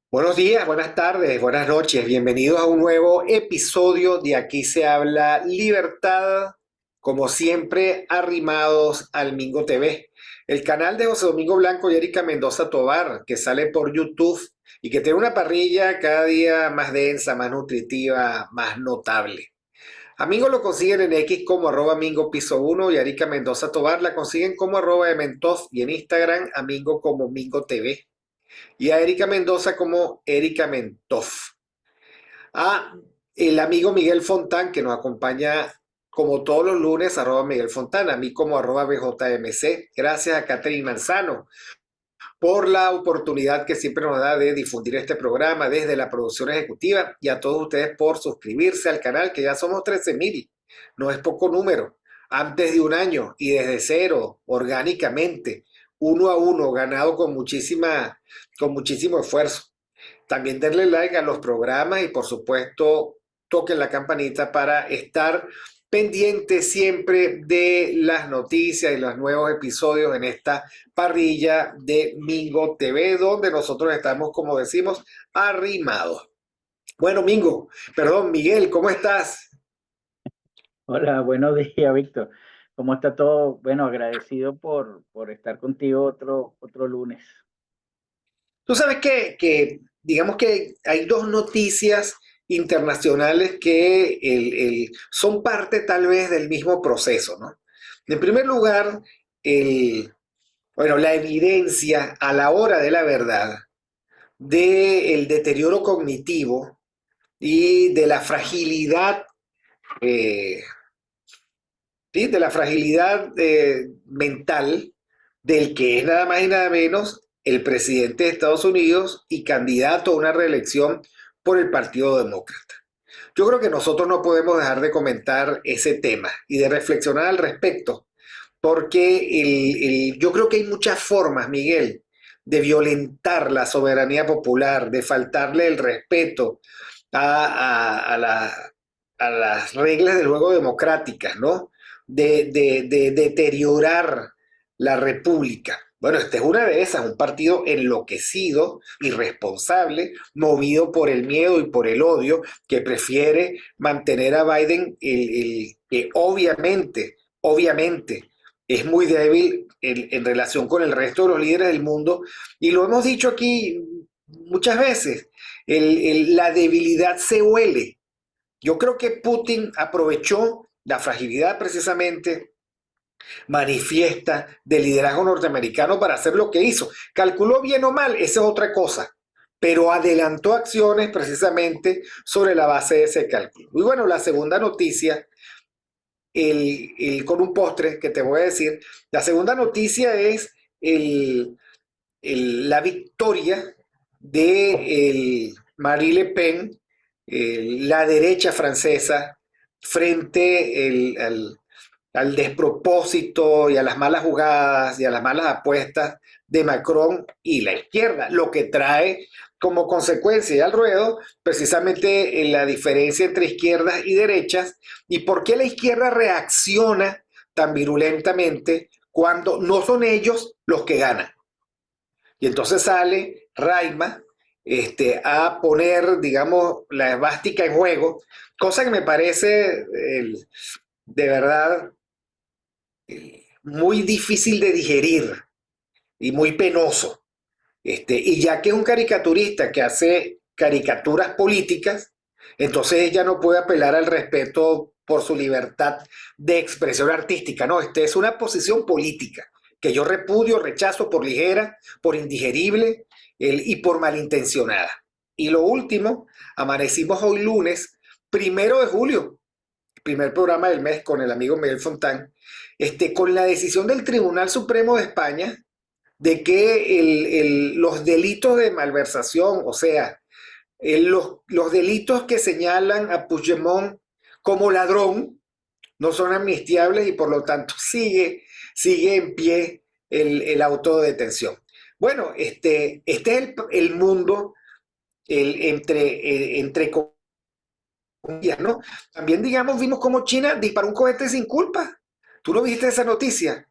Buenos días, buenas tardes, buenas noches. Bienvenidos a un nuevo episodio de Aquí se habla libertad, como siempre, arrimados al Mingo TV, el canal de José Domingo Blanco y Erika Mendoza Tobar, que sale por YouTube y que tiene una parrilla cada día más densa, más nutritiva, más notable. A Mingo lo consiguen en X como @Mingo Piso 1 y a Erika Mendoza Tobar la consiguen como @Ementov y en Instagram a Mingo como Mingo TV y a Erika Mendoza como Erika Mentov. A el amigo Miguel Fontán, que nos acompaña como todos los lunes, @Miguel Fontán, a mí como @BJMC. Gracias a Catherine Manzano por la oportunidad que siempre nos da de difundir este programa desde la producción ejecutiva y a todos ustedes por suscribirse al canal, que ya somos 13,000. No es poco número. Antes de un año y desde cero, orgánicamente, uno a uno, ganado con muchísimo esfuerzo. También denle like a los programas y por supuesto toquen la campanita para estar pendientes siempre de las noticias y los nuevos episodios en esta parrilla de Mingo TV, donde nosotros estamos, como decimos, arrimados. Bueno, Miguel, ¿cómo estás? Hola, buenos días, Víctor. ¿Cómo está todo? Bueno, agradecido por estar contigo otro lunes. Tú sabes que digamos que hay dos noticias internacionales que son parte tal vez del mismo proceso, ¿no? En primer lugar, el, la evidencia a la hora de la verdad del deterioro cognitivo y de la fragilidad, eh, ¿sí? De la fragilidad mental del que es nada más y nada menos el presidente de Estados Unidos y candidato a una reelección por el Partido Demócrata. Yo creo que nosotros no podemos dejar de comentar ese tema y de reflexionar al respecto, porque yo creo que hay muchas formas, Miguel, de violentar la soberanía popular, de faltarle el respeto a las reglas del juego democráticas, ¿no? De deteriorar la república. Bueno, esta es una de esas, un partido enloquecido, irresponsable, movido por el miedo y por el odio, que prefiere mantener a Biden, que obviamente, es muy débil en relación con el resto de los líderes del mundo, y lo hemos dicho aquí muchas veces, la debilidad se huele. Yo creo que Putin aprovechó la fragilidad precisamente manifiesta del liderazgo norteamericano para hacer lo que hizo. Calculó bien o mal, esa es otra cosa, pero adelantó acciones precisamente sobre la base de ese cálculo. Y bueno, la segunda noticia, con un postre que te voy a decir, la segunda noticia es la victoria de Marie Le Pen, la derecha francesa, frente al despropósito y a las malas jugadas y a las malas apuestas de Macron y la izquierda, lo que trae como consecuencia al ruedo precisamente la diferencia entre izquierdas y derechas y por qué la izquierda reacciona tan virulentamente cuando no son ellos los que ganan. Y entonces sale Raima a poner, digamos, la esvástica en juego, cosa que me parece de verdad muy difícil de digerir y muy penoso. Y ya que es un caricaturista que hace caricaturas políticas, entonces ella no puede apelar al respeto por su libertad de expresión artística. No, esta es una posición política que yo repudio, rechazo por ligera, por indigerible y por malintencionada. Y lo último, amanecimos hoy lunes, 1 de julio, primer programa del mes con el amigo Miguel Fontán, con la decisión del Tribunal Supremo de España de que los delitos de malversación, o sea, los delitos que señalan a Puigdemont como ladrón, no son amnistiables y por lo tanto sigue en pie el auto de detención. Bueno, este es el mundo entre comillas, ¿no? También, digamos, vimos cómo China disparó un cohete sin culpa. ¿Tú no viste esa noticia?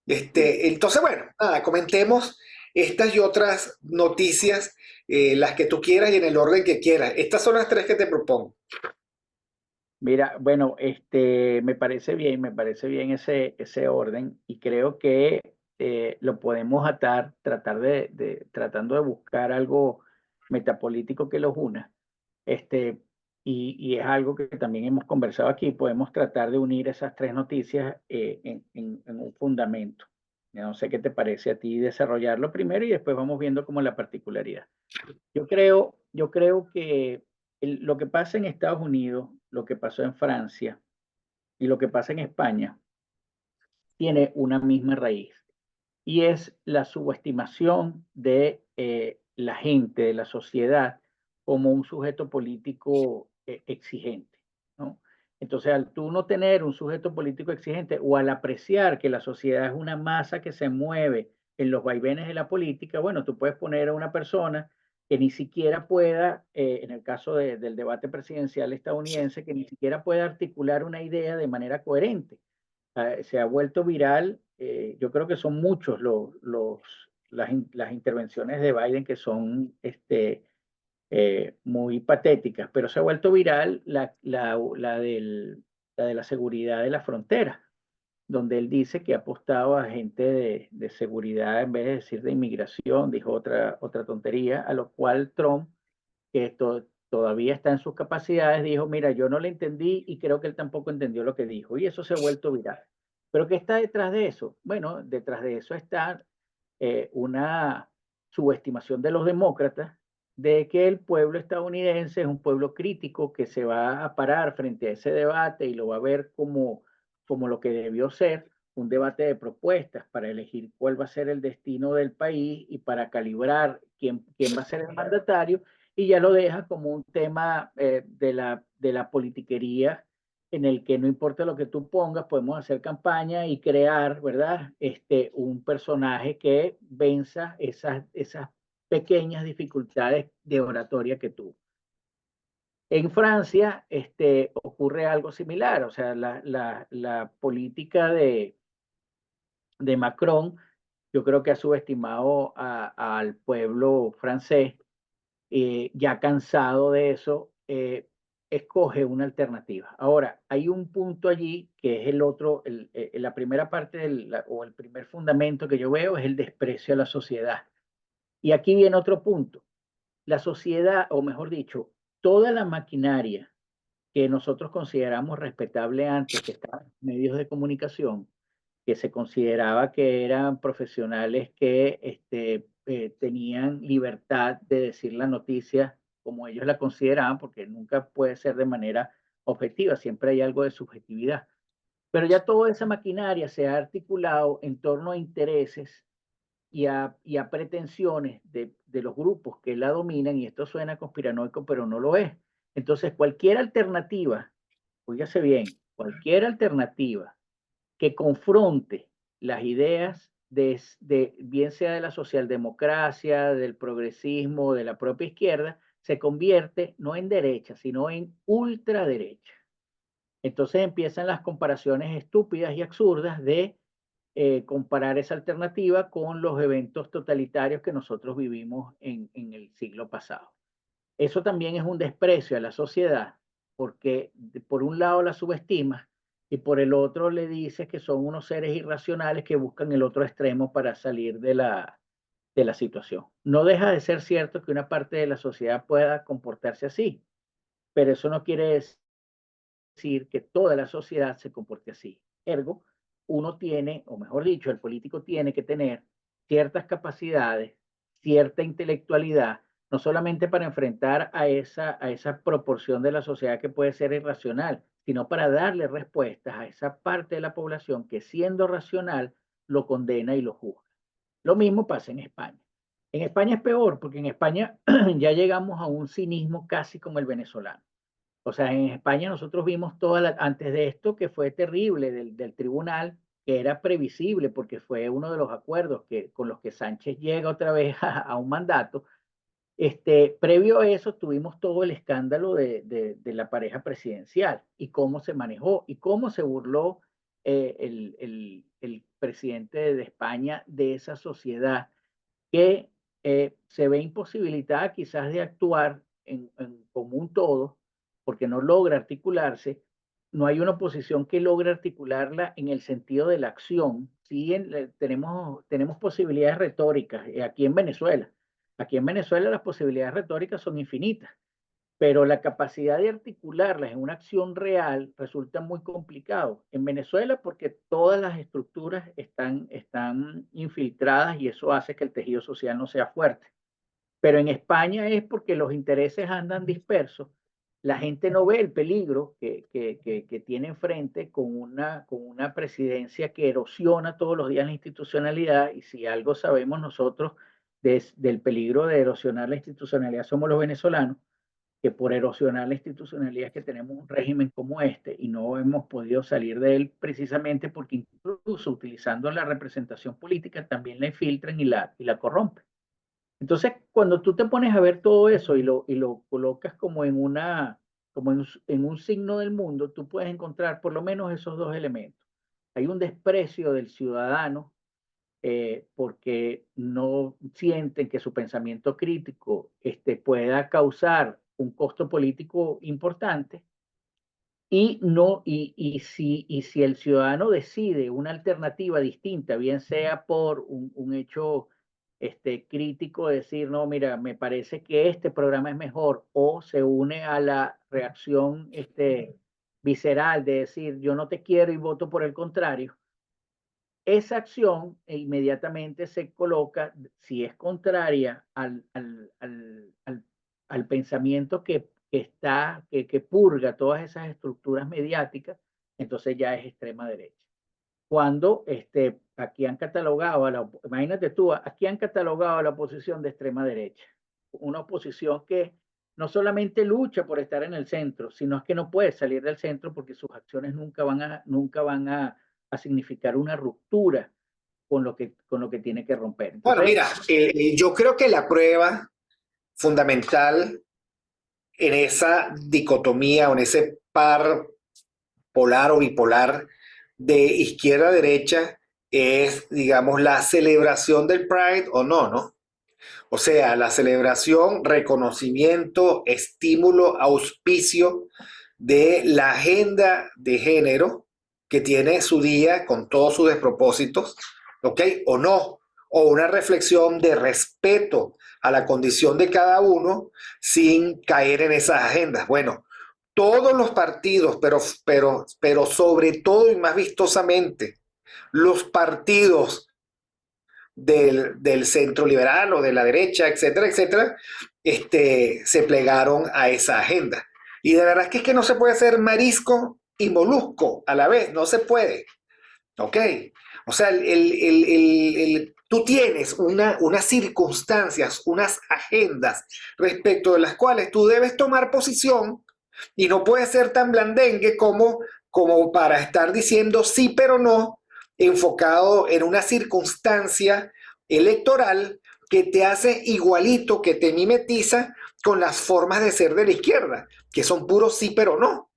Sí. Entonces, bueno, nada, comentemos estas y otras noticias las que tú quieras y en el orden que quieras. Estas son las tres que te propongo. Mira, bueno, me parece bien ese orden y creo que lo podemos atar, tratando de buscar algo metapolítico que los una. Este, y es algo que también hemos conversado aquí, podemos tratar de unir esas tres noticias en un fundamento. Yo no sé qué te parece a ti desarrollarlo primero y después vamos viendo como la particularidad. Yo creo que lo que pasa en Estados Unidos, lo que pasó en Francia y lo que pasa en España tiene una misma raíz y es la subestimación de la gente, de la sociedad, como un sujeto político exigente, ¿no? Entonces, al tú no tener un sujeto político exigente o al apreciar que la sociedad es una masa que se mueve en los vaivenes de la política, bueno, tú puedes poner a una persona que ni siquiera pueda, en el caso del debate presidencial estadounidense, que ni siquiera pueda articular una idea de manera coherente. Se ha vuelto viral. Yo creo que son muchos las intervenciones de Biden que son muy patéticas, pero se ha vuelto viral la de la seguridad de la frontera, donde él dice que ha apostado a gente de seguridad en vez de decir de inmigración, dijo otra tontería, a lo cual Trump, que todavía está en sus capacidades, dijo, mira, yo no le entendí y creo que él tampoco entendió lo que dijo, y eso se ha vuelto viral. ¿Pero qué está detrás de eso? Bueno, detrás de eso está una subestimación de los demócratas de que el pueblo estadounidense es un pueblo crítico que se va a parar frente a ese debate y lo va a ver como lo que debió ser, un debate de propuestas para elegir cuál va a ser el destino del país y para calibrar quién va a ser el mandatario, y ya lo deja como un tema de la politiquería en el que no importa lo que tú pongas, podemos hacer campaña y crear, ¿verdad? Un personaje que venza esas pequeñas dificultades de oratoria que tuvo. En Francia ocurre algo similar, o sea, la política de Macron, yo creo que ha subestimado al pueblo francés, ya cansado de eso, escoge una alternativa. Ahora, hay un punto allí que es el otro, la primera parte o el primer fundamento que yo veo es el desprecio a la sociedad. Y aquí viene otro punto. La sociedad, o mejor dicho, toda la maquinaria que nosotros consideramos respetable antes, que estaban en medios de comunicación, que se consideraba que eran profesionales que tenían libertad de decir la noticia como ellos la consideraban, porque nunca puede ser de manera objetiva, siempre hay algo de subjetividad. Pero ya toda esa maquinaria se ha articulado en torno a intereses y a pretensiones de los grupos que la dominan, y esto suena conspiranoico, pero no lo es. Entonces, cualquier alternativa, oígase bien, cualquier alternativa que confronte las ideas bien sea de la socialdemocracia, del progresismo, de la propia izquierda, se convierte no en derecha, sino en ultraderecha. Entonces empiezan las comparaciones estúpidas y absurdas de comparar esa alternativa con los eventos totalitarios que nosotros vivimos en el siglo pasado. Eso también es un desprecio a la sociedad, porque por un lado la subestimas y por el otro le dices que son unos seres irracionales que buscan el otro extremo para salir de la situación. No deja de ser cierto que una parte de la sociedad pueda comportarse así, pero eso no quiere decir que toda la sociedad se comporte así. Ergo, uno tiene, o mejor dicho, el político tiene que tener ciertas capacidades, cierta intelectualidad, no solamente para enfrentar a esa proporción de la sociedad que puede ser irracional, sino para darle respuestas a esa parte de la población que, siendo racional, lo condena y lo juzga. Lo mismo pasa en España. En España es peor, porque en España ya llegamos a un cinismo casi como el venezolano. O sea, en España nosotros vimos antes de esto, que fue terrible del tribunal, que era previsible porque fue uno de los acuerdos con los que Sánchez llega otra vez a un mandato. Previo a eso tuvimos todo el escándalo de la pareja presidencial y cómo se manejó y cómo se burló el presidente de España de esa sociedad que se ve imposibilitada quizás de actuar como un todo, porque no logra articularse. No hay una oposición que logre articularla en el sentido de la acción. Sí, tenemos posibilidades retóricas aquí en Venezuela. Aquí en Venezuela las posibilidades retóricas son infinitas, pero la capacidad de articularlas en una acción real resulta muy complicado. En Venezuela porque todas las estructuras están infiltradas y eso hace que el tejido social no sea fuerte. Pero en España es porque los intereses andan dispersos. La gente no ve el peligro que tiene enfrente con una presidencia que erosiona todos los días la institucionalidad. Y si algo sabemos nosotros del peligro de erosionar la institucionalidad somos los venezolanos, que por erosionar la institucionalidad es que tenemos un régimen como este y no hemos podido salir de él precisamente porque incluso utilizando la representación política también la infiltran y la corrompen. Entonces, cuando tú te pones a ver todo eso y lo colocas como en un signo del mundo, tú puedes encontrar por lo menos esos dos elementos. Hay un desprecio del ciudadano porque no sienten que su pensamiento crítico pueda causar un costo político importante y si el ciudadano decide una alternativa distinta, bien sea por un hecho crítico, decir, no, mira, me parece que este programa es mejor, o se une a la reacción visceral de decir, yo no te quiero y voto por el contrario, esa acción inmediatamente se coloca, si es contraria al pensamiento que purga todas esas estructuras mediáticas, entonces ya es extrema derecha. Cuando aquí han catalogado imagínate tú, aquí han catalogado a la oposición de extrema derecha, una oposición que no solamente lucha por estar en el centro, sino es que no puede salir del centro porque sus acciones nunca van a significar una ruptura con lo que tiene que romper. Bueno, Entonces, mira, yo creo que la prueba fundamental en esa dicotomía o en ese par polar o bipolar de izquierda a derecha es, digamos, la celebración del Pride o no, ¿no? O sea, la celebración, reconocimiento, estímulo, auspicio de la agenda de género que tiene su día con todos sus despropósitos, ¿ok? O no, o una reflexión de respeto a la condición de cada uno sin caer en esas agendas. Bueno, todos los partidos, pero sobre todo y más vistosamente, los partidos del centro liberal o de la derecha, etcétera, etcétera, se plegaron a esa agenda. Y de verdad es que no se puede ser marisco y molusco a la vez, no se puede. ¿Ok? O sea, tú tienes unas circunstancias, unas agendas respecto de las cuales tú debes tomar posición y no puedes ser tan blandengue como para estar diciendo sí pero no, enfocado en una circunstancia electoral que te hace igualito, que te mimetiza con las formas de ser de la izquierda, que son puros sí pero no.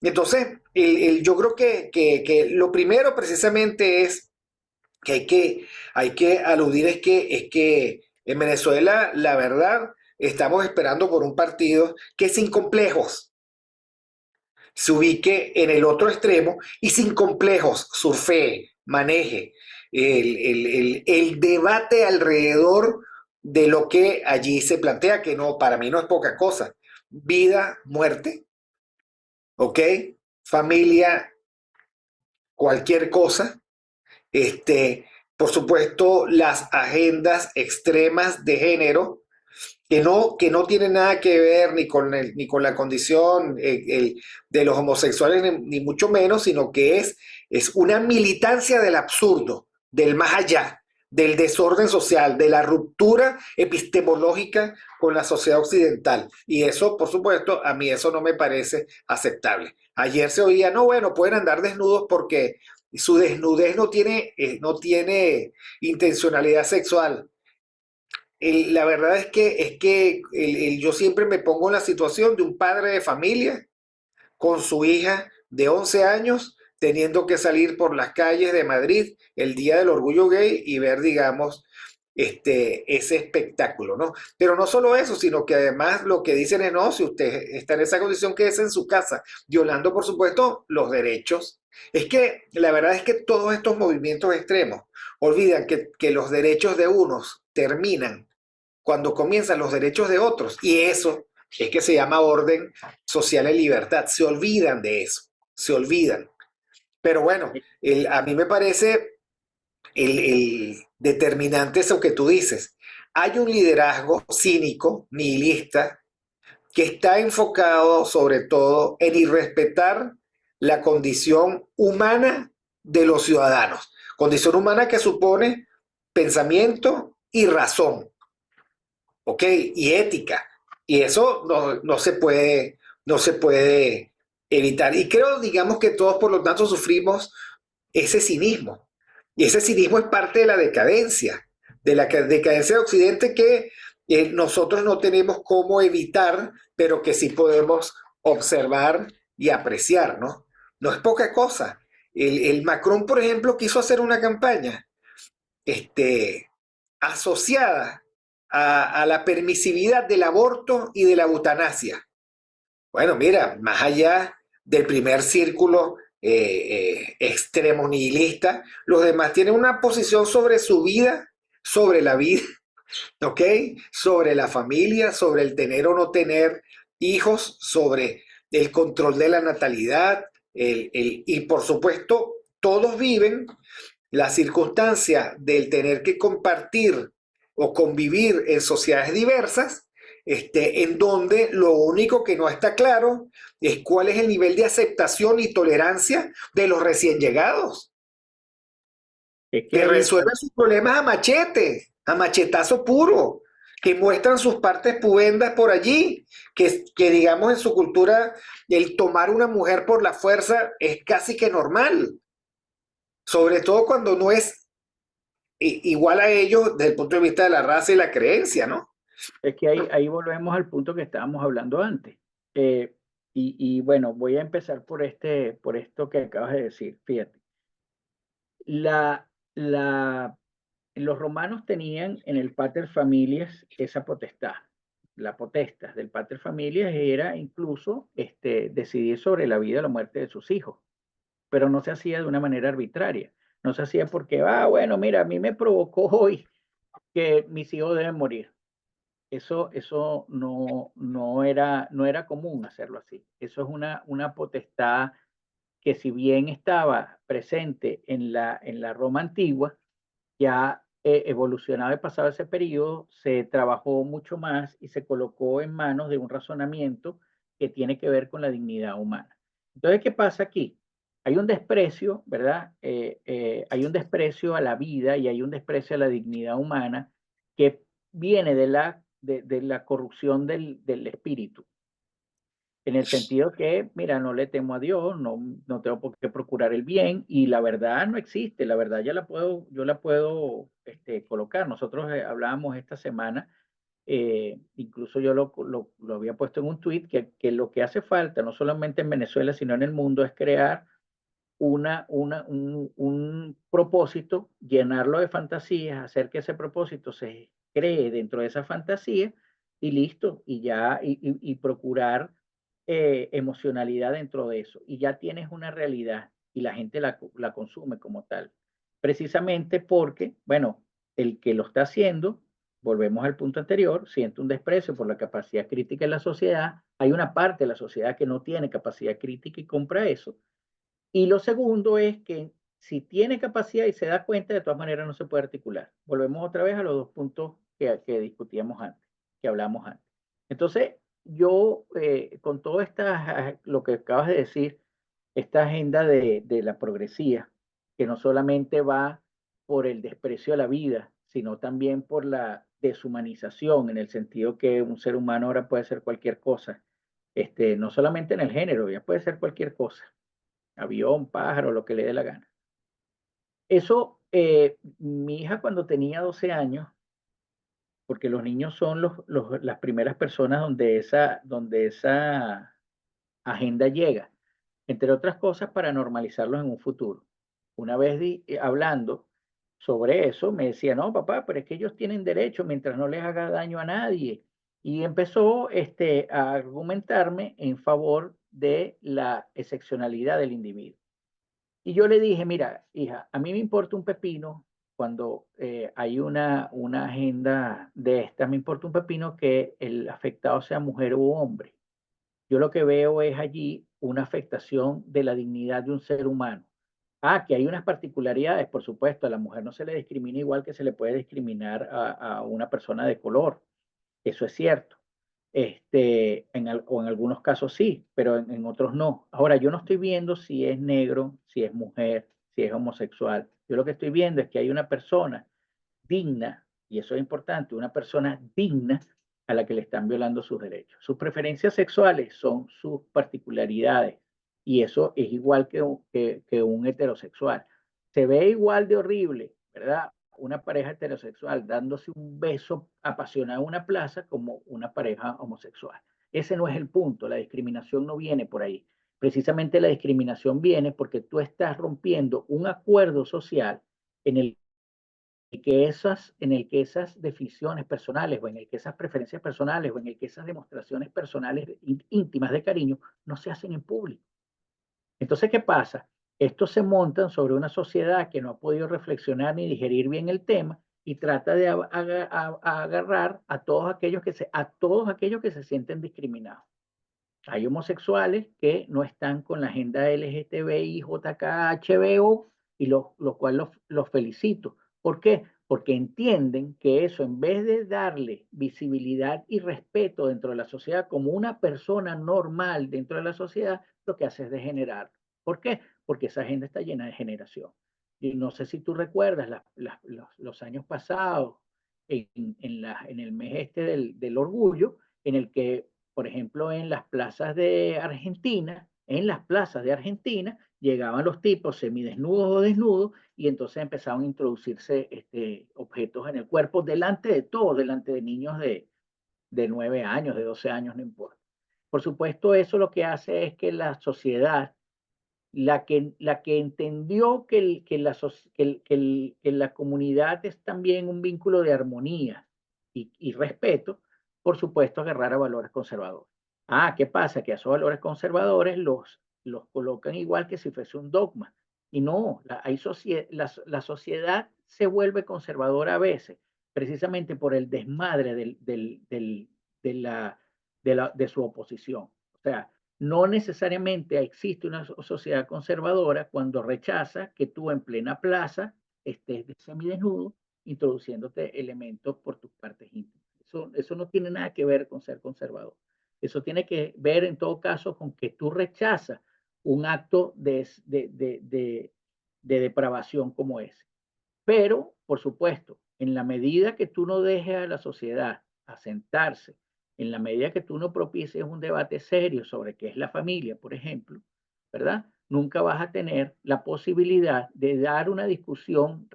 Entonces, yo creo que lo primero precisamente es que hay que aludir es que en Venezuela, la verdad, estamos esperando por un partido que sin complejos se ubique en el otro extremo y sin complejos surfee, maneje el debate alrededor de lo que allí se plantea, que no, para mí no es poca cosa. Vida, muerte, ¿ok? Familia, cualquier cosa. Por supuesto, las agendas extremas de género que no tienen nada que ver ni con la condición de los homosexuales, ni mucho menos, sino que es una militancia del absurdo, del más allá, del desorden social, de la ruptura epistemológica con la sociedad occidental. Y eso, por supuesto, a mí eso no me parece aceptable. Ayer se oía, no, bueno, pueden andar desnudos porque su desnudez no tiene intencionalidad sexual. La verdad es que yo siempre me pongo en la situación de un padre de familia con su hija de 11 años teniendo que salir por las calles de Madrid el día del orgullo gay y ver, digamos, ese espectáculo, ¿no? Pero no solo eso, sino que además lo que dicen es, no, si usted está en esa condición, que es en su casa, violando, por supuesto, los derechos. Es que la verdad es que todos estos movimientos extremos olvidan que los derechos de unos terminan cuando comienzan los derechos de otros. Y eso es que se llama orden social y libertad. Se olvidan de eso, se olvidan. Pero bueno, a mí me parece el determinante es lo que tú dices. Hay un liderazgo cínico, nihilista, que está enfocado sobre todo en irrespetar la condición humana de los ciudadanos. Condición humana que supone pensamiento y razón, ¿ok? Y ética. Y eso no se puede evitar. Y creo, digamos, que todos por lo tanto sufrimos ese cinismo. Y ese cinismo es parte de la decadencia de Occidente que nosotros no tenemos cómo evitar, pero que sí podemos observar y apreciar, ¿no? No es poca cosa. El Macron, por ejemplo, quiso hacer una campaña este, asociada a la permisividad del aborto y de la eutanasia. Bueno, mira, más allá del primer círculo extremo nihilista, los demás tienen una posición sobre su vida, sobre la vida, ¿ok? Sobre la familia, sobre el tener o no tener hijos, sobre el control de la natalidad, y por supuesto, todos viven la circunstancia del tener que compartir o convivir en sociedades diversas, en donde lo único que no está claro es cuál es el nivel de aceptación y tolerancia de los recién llegados, Es que que ahí, resuelven sus problemas a machete, a machetazo puro, que muestran sus partes pubendas por allí, que digamos en su cultura el tomar una mujer por la fuerza es casi que normal, sobre todo cuando no es igual a ellos desde el punto de vista de la raza y la creencia, ¿no? es que ahí volvemos al punto que estábamos hablando antes. Eh, y bueno, voy a empezar por esto que acabas de decir. Fíjate, la, la, los romanos tenían en el pater familias esa potestad. La potestad del pater familias era incluso decidir sobre la vida o la muerte de sus hijos, pero no se hacía de una manera arbitraria. No se hacía porque, bueno, mira, a mí me provocó hoy que mis hijos deben morir. Eso no era común hacerlo así. Eso es una potestad que, si bien estaba presente en la Roma antigua, ya evolucionado y pasado ese periodo, se trabajó mucho más y se colocó en manos de un razonamiento que tiene que ver con la dignidad humana. Entonces, ¿qué pasa aquí? Hay un desprecio, ¿verdad? Hay un desprecio a la vida y hay un desprecio a la dignidad humana que viene de la corrupción del espíritu. En el sentido que, mira, no le temo a Dios, no tengo por qué procurar el bien, y la verdad no existe, la verdad yo la puedo colocar. Nosotros hablábamos esta semana, incluso yo lo había puesto en un tweet, que lo que hace falta, no solamente en Venezuela, sino en el mundo, es crear un propósito, llenarlo de fantasías, hacer que ese propósito se cree dentro de esa fantasía y listo, y ya, y procurar emocionalidad dentro de eso. Y ya tienes una realidad y la gente la consume como tal. Precisamente porque, bueno, el que lo está haciendo, volvemos al punto anterior, siente un desprecio por la capacidad crítica de la sociedad. Hay una parte de la sociedad que no tiene capacidad crítica y compra eso, y lo segundo es que si tiene capacidad y se da cuenta, de todas maneras no se puede articular. Volvemos otra vez a los dos puntos que discutíamos antes, que hablamos antes. Entonces, yo con todo lo que acabas de decir, esta agenda de la progresía, que no solamente va por el desprecio a la vida, sino también por la deshumanización, en el sentido que un ser humano ahora puede ser cualquier cosa, no solamente en el género, ya puede ser cualquier cosa, avión, pájaro, lo que le dé la gana. Eso, mi hija cuando tenía 12 años, porque los niños son las primeras personas donde esa agenda llega, entre otras cosas para normalizarlos en un futuro. Una vez hablando sobre eso, me decía, no, papá, pero es que ellos tienen derecho mientras no les haga daño a nadie. Y empezó a argumentarme en favor de la excepcionalidad del individuo. Y yo le dije, mira, hija, a mí me importa un pepino cuando hay una agenda de esta, me importa un pepino que el afectado sea mujer u hombre. Yo lo que veo es allí una afectación de la dignidad de un ser humano. Ah, que hay unas particularidades, por supuesto, a la mujer no se le discrimina igual que se le puede discriminar a una persona de color. Eso es cierto. O en algunos casos sí, pero en otros no. Ahora, yo no estoy viendo si es negro, si es mujer, si es homosexual. Yo lo que estoy viendo es que hay una persona digna, y eso es importante, una persona digna a la que le están violando sus derechos. Sus preferencias sexuales son sus particularidades, y eso es igual que un heterosexual. Se ve igual de horrible, ¿verdad? Una pareja heterosexual dándose un beso apasionado en una plaza como una pareja homosexual. Ese no es el punto, la discriminación no viene por ahí. Precisamente la discriminación viene porque tú estás rompiendo un acuerdo social en el en el que esas definiciones personales o en el que esas preferencias personales o en el que esas demostraciones personales íntimas de cariño no se hacen en público. Entonces, ¿qué pasa? Estos se montan sobre una sociedad que no ha podido reflexionar ni digerir bien el tema y trata de agarrar a todos aquellos que se sienten discriminados. Hay homosexuales que no están con la agenda LGTBI, JKHBO, y lo cual los felicito. ¿Por qué? Porque entienden que eso, en vez de darle visibilidad y respeto dentro de la sociedad como una persona normal dentro de la sociedad, lo que hace es degenerar. ¿Por qué? Porque esa agenda está llena de generación. Y no sé si tú recuerdas los años pasados en el mes del orgullo, en el que por ejemplo, en las plazas de Argentina, llegaban los tipos semidesnudos o desnudos y entonces empezaban a introducirse objetos en el cuerpo delante de todo, delante de niños de 9 años, de 12 años, no importa. Por supuesto, eso lo que hace es que la sociedad, la que entendió que la comunidad es también un vínculo de armonía y respeto, por supuesto, agarrar a valores conservadores. Ah, ¿qué pasa? Que a esos valores conservadores los colocan igual que si fuese un dogma. Y no, la sociedad se vuelve conservadora a veces, precisamente por el desmadre de su oposición. O sea, no necesariamente existe una sociedad conservadora cuando rechaza que tú en plena plaza estés semidesnudo introduciéndote elementos por tus partes íntimas. Eso no tiene nada que ver con ser conservador. Eso tiene que ver en todo caso con que tú rechazas un acto de depravación como ese. Pero, por supuesto, en la medida que tú no dejes a la sociedad asentarse, en la medida que tú no propicies un debate serio sobre qué es la familia, por ejemplo, ¿verdad? Nunca vas a tener la posibilidad de dar una discusión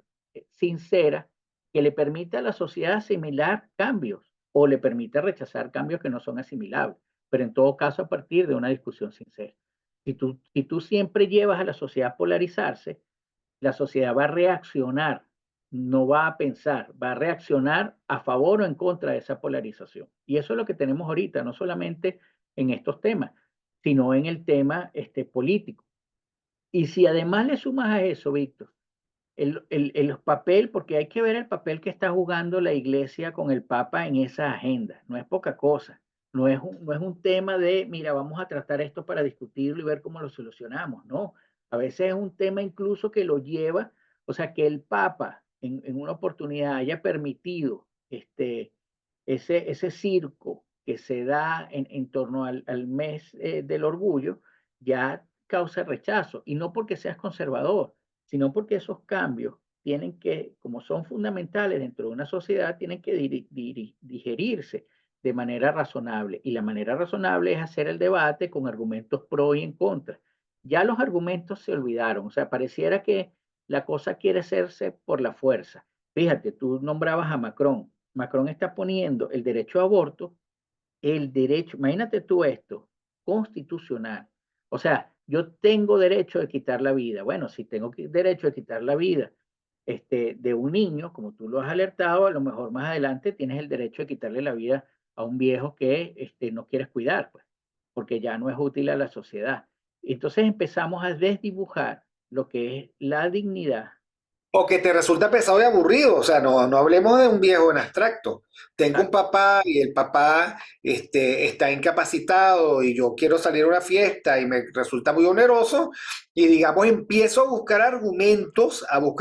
sincera que le permita a la sociedad asimilar cambios o le permita rechazar cambios que no son asimilables, pero en todo caso a partir de una discusión sincera. Si tú siempre llevas a la sociedad a polarizarse, la sociedad va a reaccionar, no va a pensar, va a reaccionar a favor o en contra de esa polarización. Y eso es lo que tenemos ahorita, no solamente en estos temas, sino en el tema político. Y si además le sumas a eso, Víctor, el papel, porque hay que ver el papel que está jugando la iglesia con el Papa en esa agenda, no es poca cosa. No es un tema de, mira, vamos a tratar esto para discutirlo y ver cómo lo solucionamos, no. A veces es un tema incluso que lo lleva, o sea, que el Papa en una oportunidad haya permitido ese circo que se da en torno al mes del orgullo, ya causa rechazo, y no porque seas conservador, sino porque esos cambios tienen que, como son fundamentales dentro de una sociedad, tienen que digerirse de manera razonable. Y la manera razonable es hacer el debate con argumentos pro y en contra. Ya los argumentos se olvidaron, o sea, pareciera que la cosa quiere hacerse por la fuerza. Fíjate, tú nombrabas a Macron. Macron está poniendo el derecho a aborto, el derecho, imagínate tú esto, constitucional. O sea, yo tengo derecho de quitar la vida. Bueno, si tengo derecho de quitar la vida de un niño, como tú lo has alertado, a lo mejor más adelante tienes el derecho de quitarle la vida a un viejo que no quieres cuidar, pues, porque ya no es útil a la sociedad. Entonces empezamos a desdibujar lo que es la dignidad. O que te resulta pesado y aburrido, o sea, no, no hablemos de un viejo en abstracto. Tengo un Exacto. papá y el papá está incapacitado y yo quiero salir a una fiesta y me resulta muy oneroso y digamos empiezo a buscar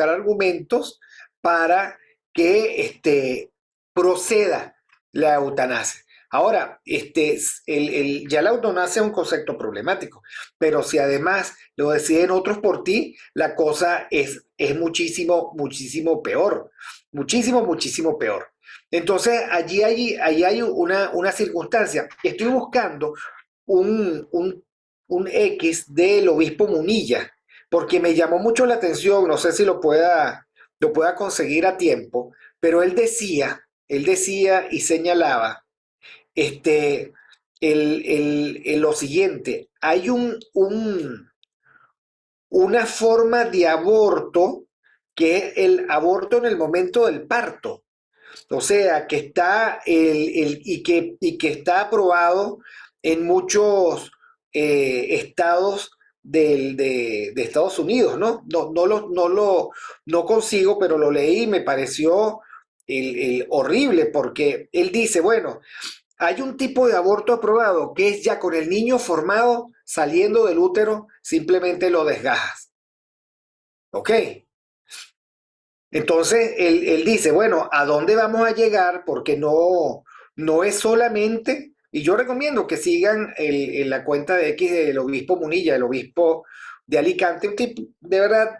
argumentos para que proceda la eutanasia. Ahora, ya la eutanasia es un concepto problemático, pero si además lo deciden otros por ti, la cosa es muchísimo, muchísimo peor. Muchísimo, muchísimo peor. Entonces, allí hay una circunstancia. Estoy buscando un X del obispo Munilla, porque me llamó mucho la atención, no sé si lo pueda conseguir a tiempo, pero él decía y señalaba este, lo siguiente, hay una forma de aborto que es el aborto en el momento del parto. O sea, que está y que está aprobado en muchos estados de Estados Unidos, ¿no? No consigo, pero lo leí y me pareció horrible porque él dice, bueno, hay un tipo de aborto aprobado que es ya con el niño formado saliendo del útero, simplemente lo desgajas. ¿Ok? Entonces él dice, bueno, ¿a dónde vamos a llegar? Porque no es solamente, y yo recomiendo que sigan la cuenta de X del obispo Munilla, el obispo de Alicante, un tipo, de verdad,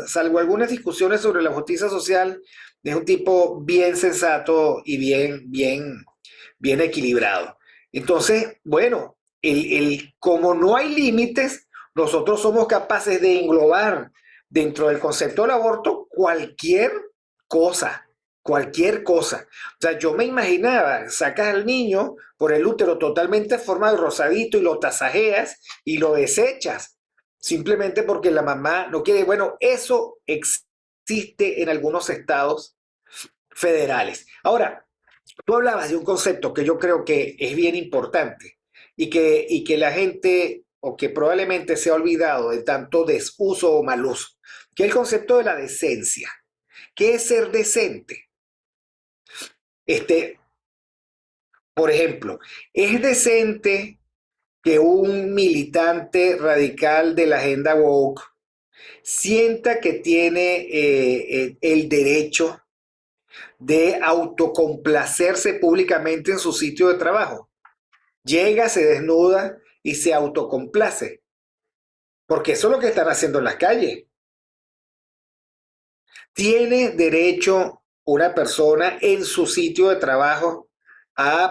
salvo algunas discusiones sobre la justicia social, es un tipo bien sensato y bien equilibrado. Entonces, bueno, como no hay límites, nosotros somos capaces de englobar dentro del concepto del aborto cualquier cosa, cualquier cosa. O sea, yo me imaginaba, sacas al niño por el útero totalmente formado, rosadito, y lo tasajeas y lo desechas, simplemente porque la mamá no quiere. Bueno, eso existe en algunos estados federales. Ahora, tú hablabas de un concepto que yo creo que es bien importante y que la gente, o que probablemente se ha olvidado de tanto desuso o mal uso, que es el concepto de la decencia. ¿Qué es ser decente? Este, por ejemplo, ¿es decente que un militante radical de la agenda woke sienta que tiene el derecho de autocomplacerse públicamente en su sitio de trabajo? Llega, se desnuda y se autocomplace, porque eso es lo que están haciendo en las calles. ¿Tiene derecho una persona en su sitio de trabajo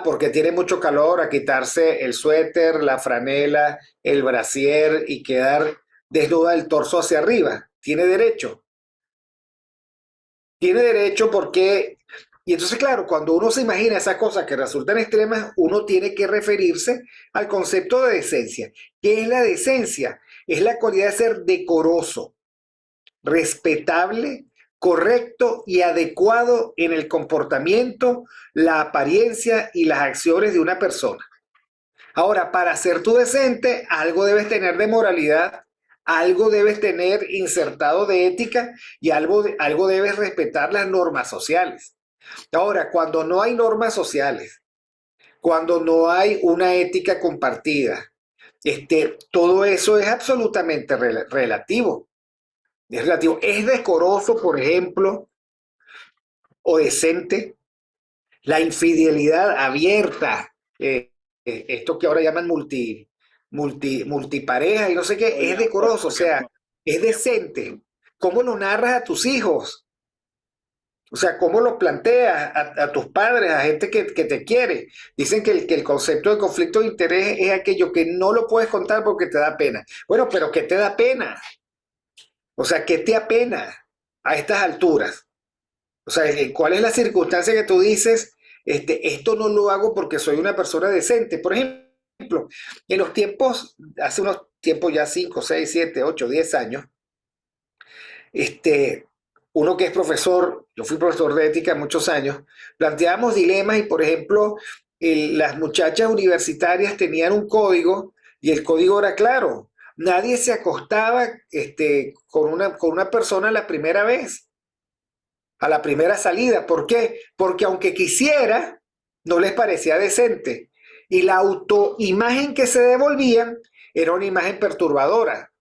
porque tiene mucho calor, a quitarse el suéter, la franela, el brasier y quedar desnuda el torso hacia arriba? ¿Tiene derecho? Tiene derecho porque... Y entonces, claro, cuando uno se imagina esas cosas que resultan extremas, uno tiene que referirse al concepto de decencia. ¿Qué es la decencia? Es la cualidad de ser decoroso, respetable, correcto y adecuado en el comportamiento, la apariencia y las acciones de una persona. Ahora, para ser tú decente, algo debes tener de moralidad, algo debes tener insertado de ética y algo debes respetar las normas sociales. Ahora, cuando no hay normas sociales, cuando no hay una ética compartida, todo eso es absolutamente relativo. Es relativo. Es decoroso, por ejemplo, o decente, la infidelidad abierta, esto que ahora llaman multipareja y no sé qué, es decoroso, o sea, es decente. ¿Cómo lo narras a tus hijos? O sea, ¿cómo lo planteas a tus padres, a gente que te quiere? Dicen que el concepto de conflicto de interés es aquello que no lo puedes contar porque te da pena. Bueno, pero ¿qué te da pena? O sea, ¿qué te apena a estas alturas? O sea, ¿cuál es la circunstancia que tú dices, esto no lo hago porque soy una persona decente? Por ejemplo, en los tiempos, hace unos tiempos ya 5, 6, 7, 8, 10 años, este, uno que es profesor, yo fui profesor de ética muchos años, planteábamos dilemas y, por ejemplo, las muchachas universitarias tenían un código y el código era claro. Nadie se acostaba con una persona la primera vez, a la primera salida. ¿Por qué? Porque aunque quisiera, no les parecía decente. Y la autoimagen que se devolvían era una imagen perturbadora.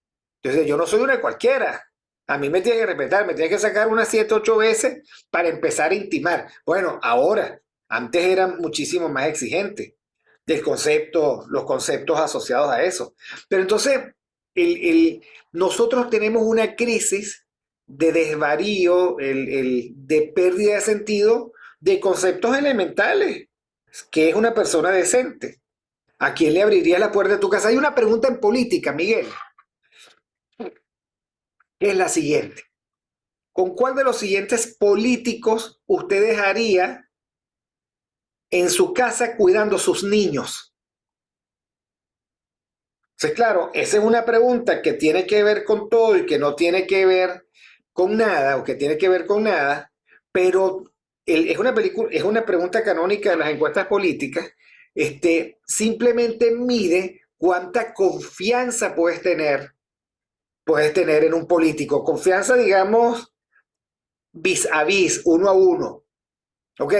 Entonces, yo no soy una cualquiera. A mí me tiene que respetar, me tiene que sacar unas 7, 8 veces para empezar a intimar. Bueno, ahora, antes era muchísimo más exigente del concepto, los conceptos asociados a eso. Pero entonces, nosotros tenemos una crisis de desvarío, de pérdida de sentido de conceptos elementales, que es una persona decente. ¿A quién le abriría la puerta de tu casa? Hay una pregunta en política, Miguel, que es la siguiente. ¿Con cuál de los siguientes políticos usted dejaría en su casa cuidando sus niños? Entonces, claro, esa es una pregunta que tiene que ver con todo y que no tiene que ver con nada, o que tiene que ver con nada, pero es una pregunta canónica de las encuestas políticas. Simplemente mide cuánta confianza puedes tener en un político. Confianza, digamos, vis a vis, uno a uno. Ok,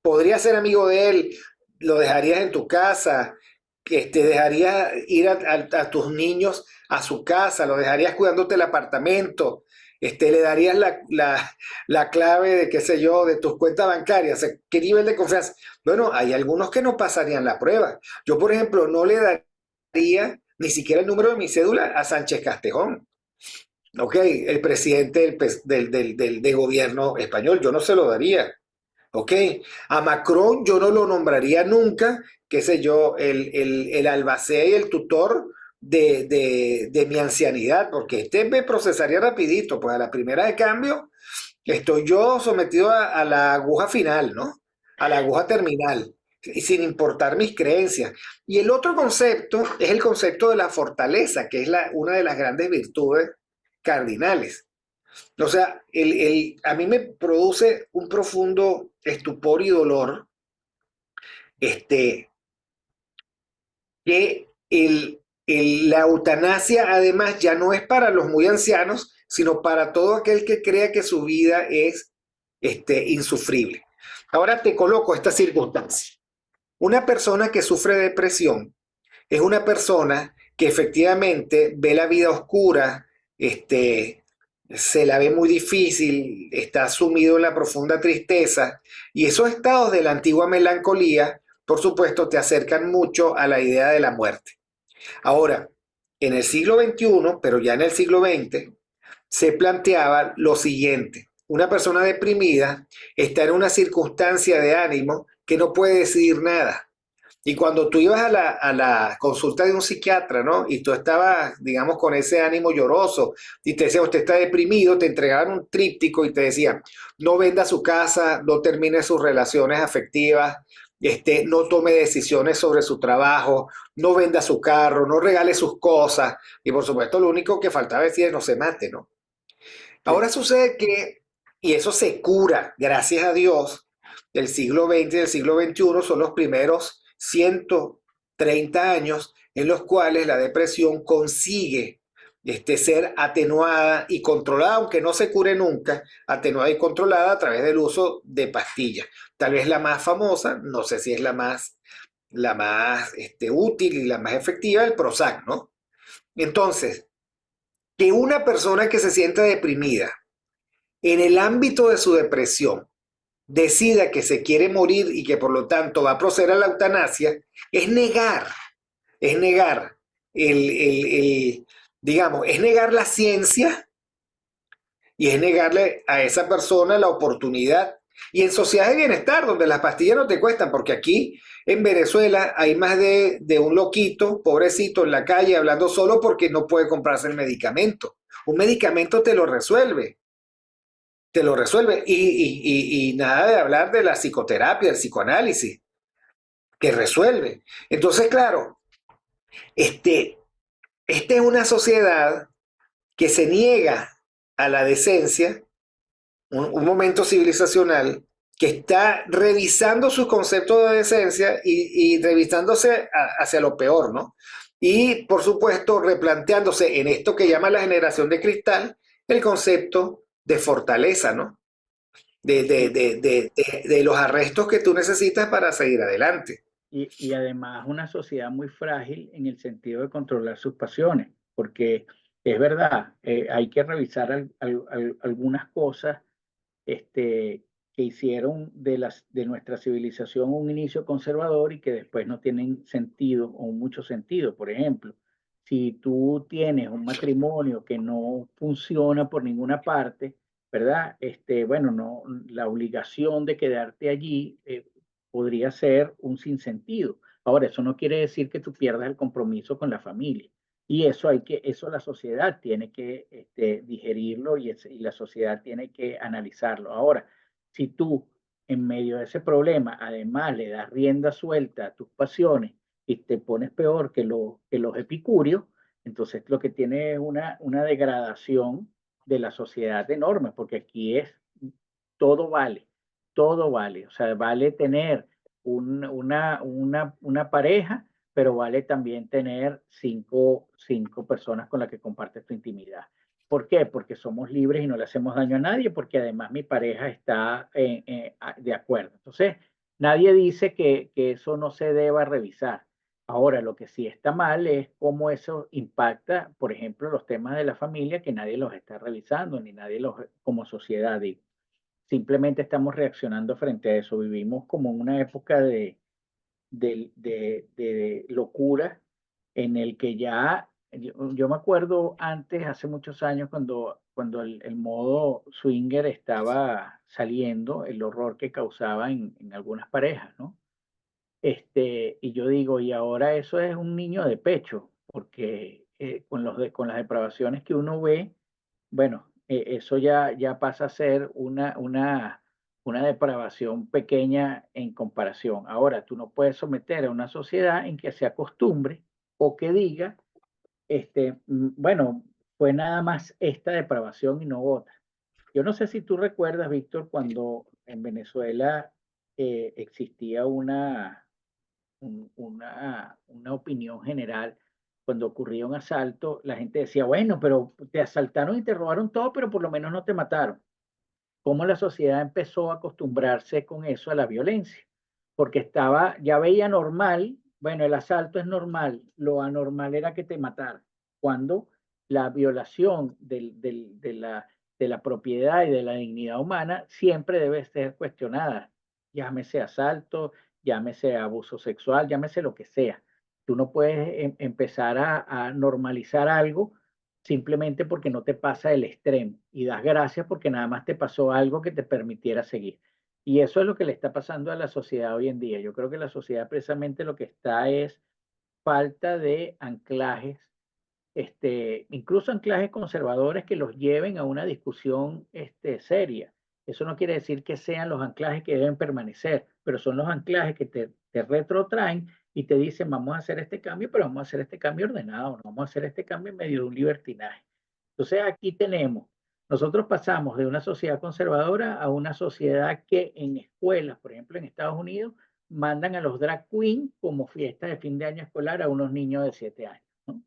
podría ser amigo de él, lo dejarías en tu casa, dejarías ir a tus niños a su casa, lo dejarías cuidándote el apartamento, le darías la clave de, qué sé yo, de tus cuentas bancarias. O sea, ¿qué nivel de confianza? Bueno, hay algunos que no pasarían la prueba. Yo, por ejemplo, no le daría ni siquiera el número de mi cédula a Sánchez Castejón. Ok, el presidente del gobierno español, yo no se lo daría. Ok, a Macron yo no lo nombraría nunca, qué sé yo, el albacea y el tutor de mi ancianidad, porque me procesaría rapidito, pues a la primera de cambio estoy yo sometido a la aguja final, ¿no? A la aguja terminal, y sin importar mis creencias. Y el otro concepto es el concepto de la fortaleza, que es una de las grandes virtudes cardinales. O sea, a mí me produce un profundo estupor y dolor este, que la eutanasia además ya no es para los muy ancianos, sino para todo aquel que crea que su vida es insufrible. Ahora te coloco esta circunstancia. Una persona que sufre depresión es una persona que efectivamente ve la vida oscura, se la ve muy difícil, está sumido en la profunda tristeza, y esos estados de la antigua melancolía, por supuesto, te acercan mucho a la idea de la muerte. Ahora, en el siglo XXI, pero ya en el siglo XX, se planteaba lo siguiente: una persona deprimida está en una circunstancia de ánimo que no puede decidir nada. Y cuando tú ibas a la consulta de un psiquiatra, ¿no? Y tú estabas, digamos, con ese ánimo lloroso y te decía, usted está deprimido, te entregaban un tríptico y te decían, no venda su casa, no termine sus relaciones afectivas, no tome decisiones sobre su trabajo, no venda su carro, no regale sus cosas. Y por supuesto, lo único que faltaba decir es no se mate, ¿no? Sí. Ahora sucede que, y eso se cura, gracias a Dios, del siglo XX y del siglo XXI son los primeros 130 años en los cuales la depresión consigue ser atenuada y controlada, aunque no se cure nunca, atenuada y controlada a través del uso de pastillas. Tal vez la más famosa, no sé si es la más útil y la más efectiva, el Prozac, ¿no? Entonces, que una persona que se sienta deprimida en el ámbito de su depresión decida que se quiere morir y que por lo tanto va a proceder a la eutanasia, es negar digamos, es negar la ciencia y es negarle a esa persona la oportunidad. Y en sociedades de bienestar, donde las pastillas no te cuestan, porque aquí en Venezuela hay más de un loquito, pobrecito, en la calle hablando solo porque no puede comprarse el medicamento. Un medicamento te lo resuelve. Y nada de hablar de la psicoterapia, el psicoanálisis, que resuelve. Entonces, claro, esta es una sociedad que se niega a la decencia un momento civilizacional que está revisando sus conceptos de decencia y revisándose hacia lo peor, ¿no? Y por supuesto, replanteándose en esto que llama la generación de cristal, el concepto de fortaleza, ¿no? Sí. De los arrestos que tú necesitas para seguir adelante. Y además una sociedad muy frágil en el sentido de controlar sus pasiones, porque es verdad, hay que revisar algunas cosas que hicieron de nuestra civilización un inicio conservador y que después no tienen sentido o mucho sentido. Por ejemplo, si tú tienes un matrimonio que no funciona por ninguna parte, ¿verdad? Bueno, no, la obligación de quedarte allí podría ser un sinsentido. Ahora, eso no quiere decir que tú pierdas el compromiso con la familia. Y eso la sociedad tiene que digerirlo y la sociedad tiene que analizarlo. Ahora, si tú en medio de ese problema además le das rienda suelta a tus pasiones y te pones peor que los epicúreos, entonces lo que tiene es una degradación de la sociedad enorme, porque aquí es todo vale, todo vale. O sea, vale tener una pareja, pero vale también tener cinco personas con las que compartes tu intimidad. ¿Por qué? Porque somos libres y no le hacemos daño a nadie, porque además mi pareja está de acuerdo. Entonces, nadie dice que eso no se deba revisar. Ahora, lo que sí está mal es cómo eso impacta, por ejemplo, los temas de la familia, que nadie los está revisando, ni nadie los, como sociedad, digo. Simplemente estamos reaccionando frente a eso. Vivimos como en una época de locura en el que ya, yo me acuerdo antes, hace muchos años, cuando el modo swinger estaba saliendo, el horror que causaba en algunas parejas, ¿no? Y yo digo, y ahora eso es un niño de pecho, porque con las depravaciones que uno ve, bueno, eso ya pasa a ser una depravación pequeña en comparación. Ahora, tú no puedes someter a una sociedad en que se acostumbre o que diga, bueno, fue nada más esta depravación y no otra. Yo no sé si tú recuerdas, Víctor, cuando en Venezuela existía una opinión general. Cuando ocurría un asalto, la gente decía, bueno, pero te asaltaron y te robaron todo, pero por lo menos no te mataron. Cómo la sociedad empezó a acostumbrarse con eso a la violencia, porque ya veía normal, bueno, el asalto es normal, lo anormal era que te mataran, cuando la violación de la propiedad y de la dignidad humana siempre debe ser cuestionada, llámese asalto, llámese abuso sexual, llámese lo que sea. Tú no puedes empezar a normalizar algo simplemente porque no te pasa el extremo y das gracias porque nada más te pasó algo que te permitiera seguir. Y eso es lo que le está pasando a la sociedad hoy en día. Yo creo que la sociedad precisamente lo que está es falta de anclajes, incluso anclajes conservadores que los lleven a una discusión seria. Eso no quiere decir que sean los anclajes que deben permanecer, pero son los anclajes que te retrotraen y te dicen, vamos a hacer este cambio, pero vamos a hacer este cambio ordenado, no vamos a hacer este cambio en medio de un libertinaje. Entonces aquí tenemos, nosotros pasamos de una sociedad conservadora a una sociedad que en escuelas, por ejemplo en Estados Unidos, mandan a los drag queens como fiesta de fin de año escolar a unos niños de 7 años, ¿no?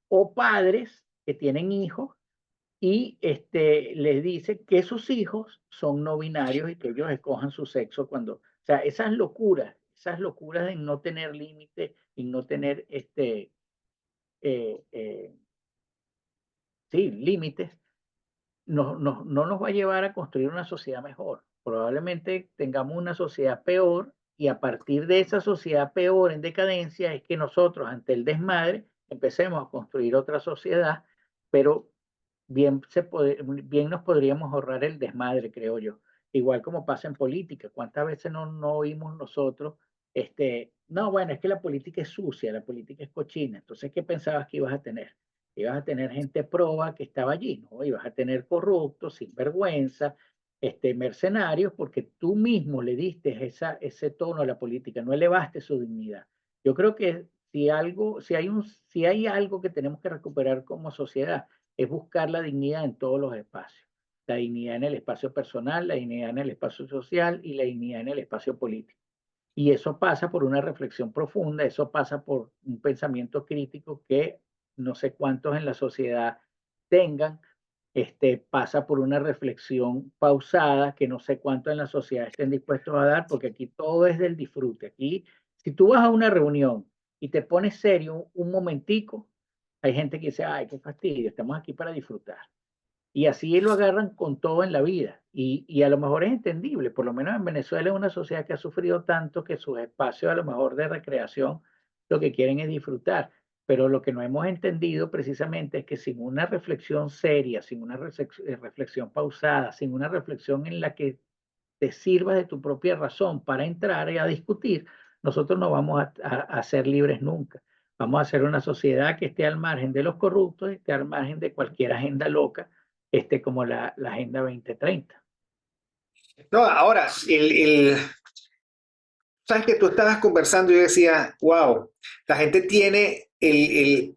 O padres que tienen hijos y les dice que sus hijos son no binarios y que ellos escojan su sexo cuando, o sea, esas locuras de no tener límite y no tener eh, eh, sí, límites, no nos va a llevar a construir una sociedad mejor. Probablemente tengamos una sociedad peor y a partir de esa sociedad peor en decadencia es que nosotros ante el desmadre empecemos a construir otra sociedad, pero bien nos podríamos ahorrar el desmadre, creo yo. Igual como pasa en política, ¿cuántas veces no oímos nosotros, no, bueno, es que la política es sucia, la política es cochina, entonces, ¿qué pensabas que ibas a tener? Ibas a tener gente proba que estaba allí, ¿no? Ibas a tener corruptos, sinvergüenza, mercenarios, porque tú mismo le diste ese tono a la política, no elevaste su dignidad. Yo creo que si hay algo que tenemos que recuperar como sociedad, es buscar la dignidad en todos los espacios. la dignidad en el espacio personal, la dignidad en el espacio social y la dignidad en el espacio político. Y eso pasa por una reflexión profunda, eso pasa por un pensamiento crítico que no sé cuántos en la sociedad tengan, pasa por una reflexión pausada que no sé cuántos en la sociedad estén dispuestos a dar, porque aquí todo es del disfrute. Aquí, si tú vas a una reunión y te pones serio un momentico, hay gente que dice, ay, qué fastidio, estamos aquí para disfrutar. Y así lo agarran con todo en la vida. Y a lo mejor es entendible, por lo menos en Venezuela es una sociedad que ha sufrido tanto que sus espacios a lo mejor de recreación lo que quieren es disfrutar. Pero lo que no hemos entendido precisamente es que sin una reflexión seria, sin una reflexión pausada, sin una reflexión en la que te sirvas de tu propia razón para entrar y a discutir, nosotros no vamos a ser libres nunca. Vamos a ser una sociedad que esté al margen de los corruptos, esté al margen de cualquier agenda loca, como la Agenda 2030. No, ahora, sabes que tú estabas conversando y yo decía, wow, la gente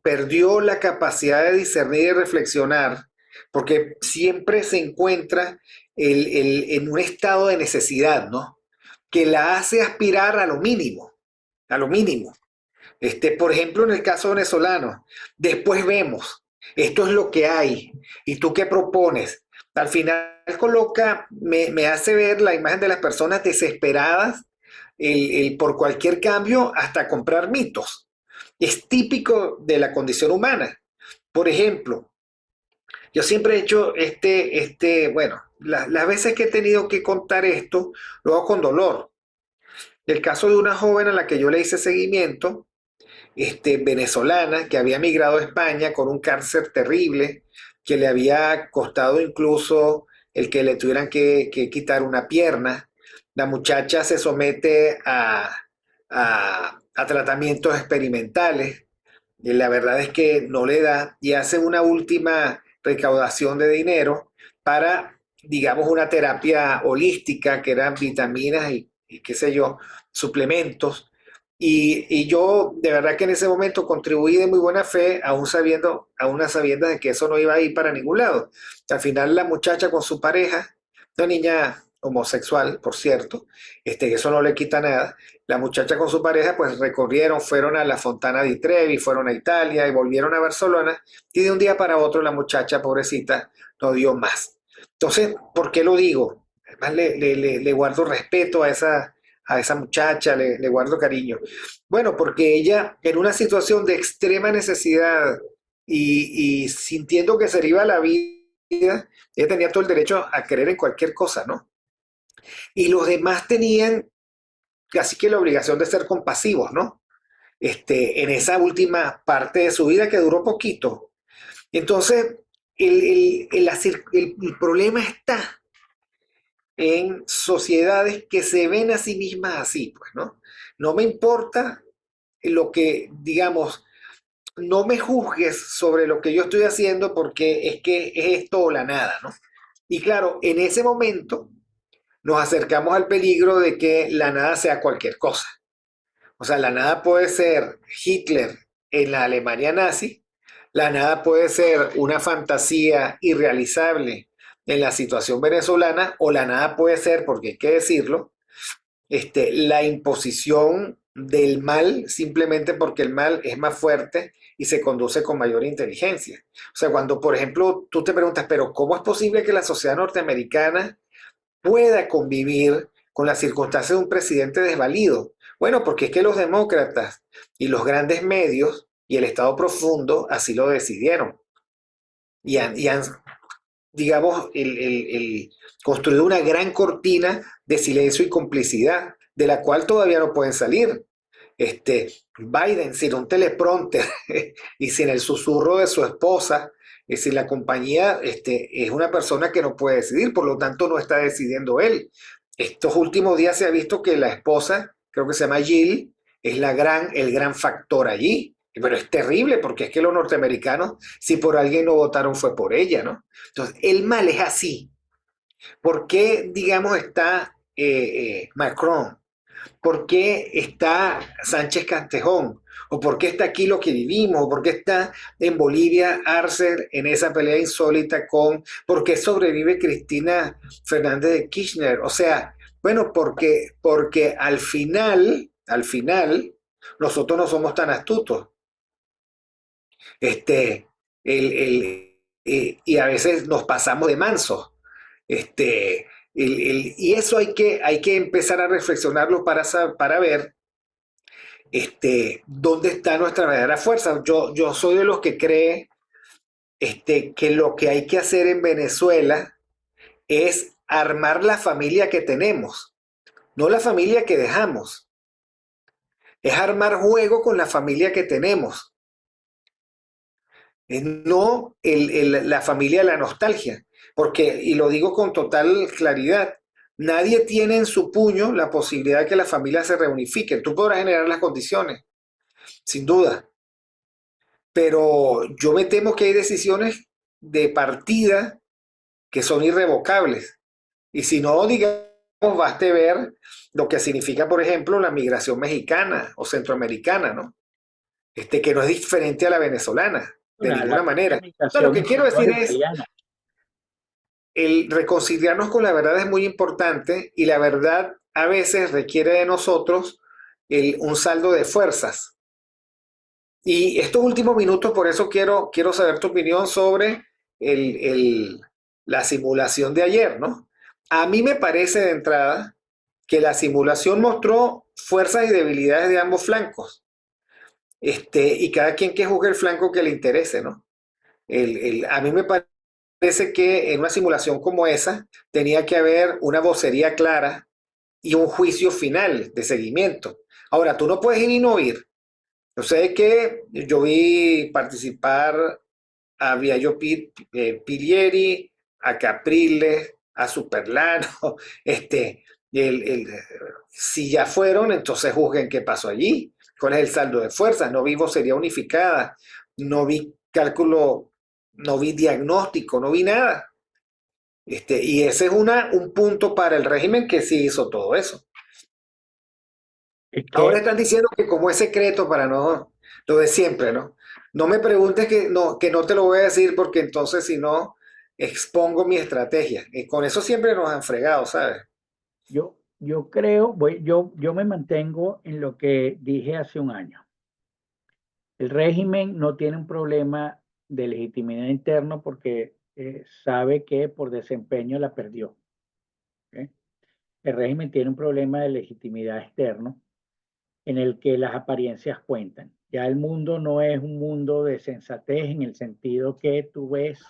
perdió la capacidad de discernir y reflexionar, porque siempre se encuentra en un estado de necesidad, ¿no? Que la hace aspirar a lo mínimo, a lo mínimo. Por ejemplo, en el caso venezolano, después vemos, esto es lo que hay, ¿y tú qué propones? Al final me hace ver la imagen de las personas desesperadas por cualquier cambio hasta comprar mitos. Es típico de la condición humana. Por ejemplo, yo siempre he hecho bueno, las veces que he tenido que contar esto, lo hago con dolor. El caso de una joven a la que yo le hice seguimiento, venezolana, que había migrado a España con un cáncer terrible, que le había costado incluso el que le tuvieran que quitar una pierna. La muchacha se somete a tratamientos experimentales y la verdad es que no le da y hace una última recaudación de dinero para, digamos, una terapia holística que eran vitaminas y qué sé yo, suplementos. Y yo de verdad que en ese momento contribuí de muy buena fe, aún a sabiendas de que eso no iba a ir para ningún lado. Al final la muchacha con su pareja, una niña homosexual, por cierto, eso no le quita nada. La muchacha con su pareja pues recorrieron, fueron a la Fontana di Trevi, fueron a Italia y volvieron a Barcelona y de un día para otro la muchacha, pobrecita, no dio más. Entonces, ¿por qué lo digo? Además le guardo respeto a esa muchacha, le guardo cariño. Bueno, porque ella en una situación de extrema necesidad y sintiendo que se le iba la vida, ella tenía todo el derecho a creer en cualquier cosa, ¿no? Y los demás tenían casi que la obligación de ser compasivos, ¿no? En esa última parte de su vida que duró poquito. Entonces, el problema está en sociedades que se ven a sí mismas así, pues, ¿no? No me importa lo que, digamos, no me juzgues sobre lo que yo estoy haciendo porque es que es esto o la nada, ¿no? Y claro, en ese momento nos acercamos al peligro de que la nada sea cualquier cosa. O sea, la nada puede ser Hitler en la Alemania nazi, la nada puede ser una fantasía irrealizable en la situación venezolana, o la nada puede ser, porque hay que decirlo, la imposición del mal simplemente porque el mal es más fuerte y se conduce con mayor inteligencia. O sea, cuando, por ejemplo, tú te preguntas, pero ¿cómo es posible que la sociedad norteamericana pueda convivir con las circunstancias de un presidente desvalido? Bueno, porque es que los demócratas y los grandes medios y el Estado profundo así lo decidieron. Y han digamos, construido una gran cortina de silencio y complicidad, de la cual todavía no pueden salir. Biden sin un teleprompter y sin el susurro de su esposa, sin la compañía, es una persona que no puede decidir, por lo tanto no está decidiendo él. Estos últimos días se ha visto que la esposa, creo que se llama Jill, es el gran factor allí. Pero es terrible porque es que los norteamericanos, si por alguien no votaron, fue por ella, ¿no? Entonces, el mal es así. ¿Por qué, digamos, está Macron? ¿Por qué está Sánchez Castejón? ¿O por qué está aquí lo que vivimos? ¿O por qué está en Bolivia Arce en esa pelea insólita con... ¿Por qué sobrevive Cristina Fernández de Kirchner? O sea, bueno, porque al final, nosotros no somos tan astutos. Este, y a veces nos pasamos de mansos. Y eso hay que empezar a reflexionarlo para ver dónde está nuestra verdadera fuerza. Yo soy de los que cree que lo que hay que hacer en Venezuela es armar la familia que tenemos, no la familia que dejamos. Es armar juego con la familia que tenemos. No la familia de la nostalgia, porque, y lo digo con total claridad, nadie tiene en su puño la posibilidad de que la familia se reunifique. Tú podrás generar las condiciones, sin duda, pero yo me temo que hay decisiones de partida que son irrevocables. Y si no, digamos, baste ver lo que significa, por ejemplo, la migración mexicana o centroamericana, ¿no? Que no es diferente a la venezolana, de La ninguna propia manera. No, lo migración que quiero incluso decir es es, italiana. el reconciliarnos con la verdad es muy importante y la verdad a veces requiere de nosotros un saldo de fuerzas. Y estos últimos minutos, por eso quiero saber tu opinión sobre el, el- la simulación de ayer, ¿no? A mí me parece de entrada que la simulación mostró fuerzas y debilidades de ambos flancos, y cada quien que juzgue el flanco que le interese, ¿no? A mí me parece que en una simulación como esa tenía que haber una vocería clara y un juicio final de seguimiento. Ahora, tú no puedes ir y no ir. Yo sé que yo vi participar a Viallo Pilieri, a Capriles, a Superlano, el, el, si ya fueron, entonces juzguen qué pasó allí, cuál es el saldo de fuerzas, no vi vocería unificada, no vi cálculo, no vi diagnóstico, no vi nada. Y ese es un punto para el régimen que sí hizo todo eso. Es Ahora que están diciendo que como es secreto para no, lo de siempre, ¿no? No me preguntes que no te lo voy a decir porque entonces si no expongo mi estrategia. Y con eso siempre nos han fregado, ¿sabes? yo creo, yo me mantengo en lo que dije hace un año. El régimen no tiene un problema de legitimidad interno porque sabe que por desempeño la perdió. ¿Ok? El régimen tiene un problema de legitimidad externo en el que las apariencias cuentan. Ya el mundo no es un mundo de sensatez en el sentido que tú ves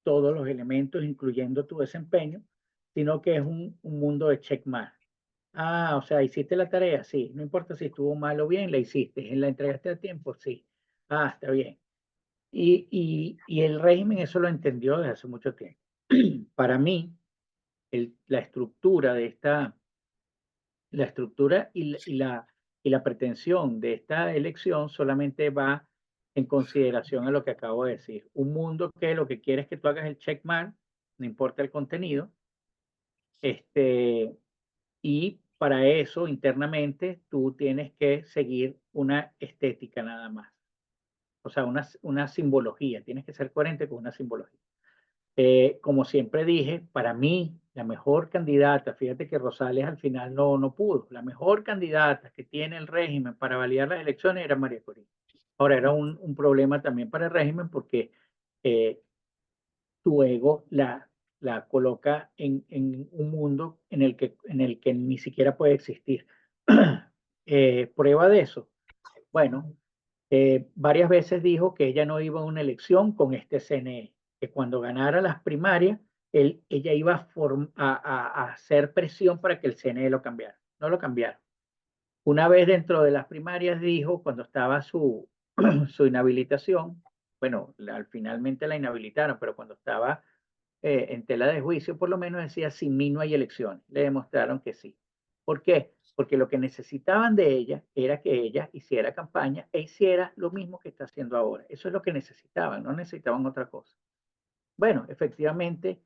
todos los elementos, incluyendo tu desempeño, sino que es un mundo de checkmark. Ah, o sea, hiciste la tarea, sí. No importa si estuvo mal o bien, la hiciste. ¿La entregaste a tiempo? Sí. Ah, está bien. Y el régimen eso lo entendió desde hace mucho tiempo. Para mí, la estructura de esta, la estructura y la pretensión de esta elección solamente va en consideración a lo que acabo de decir. Un mundo que lo que quiere es que tú hagas el checkmark, no importa el contenido, este, y para eso internamente tú tienes que seguir una estética nada más. O sea, una simbología, tienes que ser coherente con una simbología. Como siempre dije, para mí la mejor candidata, fíjate que Rosales al final no pudo, la mejor candidata que tiene el régimen para validar las elecciones era María Corina. Ahora era un problema también para el régimen porque eh, tu ego la coloca en un mundo en el que ni siquiera puede existir. Prueba de eso. Bueno, varias veces dijo que ella no iba a una elección con este CNE, que cuando ganara las primarias, ella iba a hacer presión para que el CNE lo cambiara. No lo cambiaron. Una vez dentro de las primarias dijo, cuando estaba su inhabilitación, bueno, finalmente la inhabilitaron, pero cuando estaba en tela de juicio, por lo menos decía, sin mí no hay elecciones. Le demostraron que sí. ¿Por qué? Porque lo que necesitaban de ella era que ella hiciera campaña e hiciera lo mismo que está haciendo ahora. Eso es lo que necesitaban, no necesitaban otra cosa. Bueno, efectivamente,